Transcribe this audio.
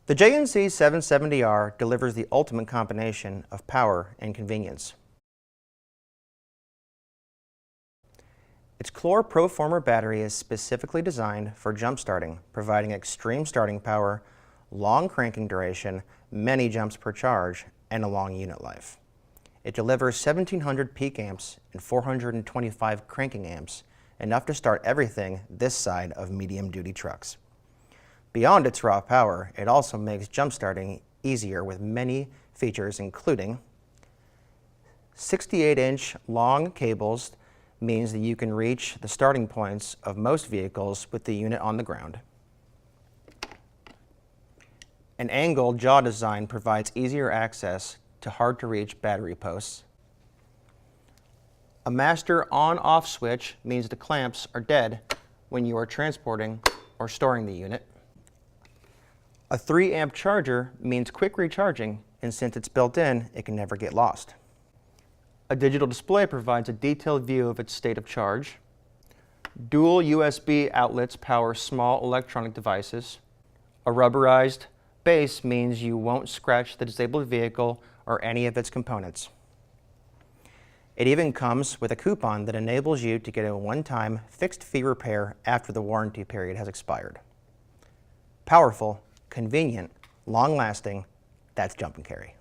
The JNC770R delivers the ultimate combination of power and convenience. Its Clore PROFORMER battery is specifically designed for jump starting, providing extreme starting power, long cranking duration, many jumps per charge, and a long unit life. It delivers 1700 peak amps and 425 cranking amps, enough to start everything this side of medium-duty trucks. Beyond its raw power, it also makes jump starting easier with many features, including 68-inch long cables means that you can reach the starting points of most vehicles with the unit on the ground. An angled jaw design provides easier access to hard-to-reach battery posts. A master on-off switch means the clamps are dead when you are transporting or storing the unit. A 3-amp charger means quick recharging, and since it's built in, it can never get lost. A digital display provides a detailed view of its state of charge. Dual USB outlets power small electronic devices. A rubberized base means you won't scratch the disabled vehicle or any of its components. It even comes with a coupon that enables you to get a one-time fixed fee repair after the warranty period has expired. Powerful, convenient, long-lasting, that's Jump and Carry.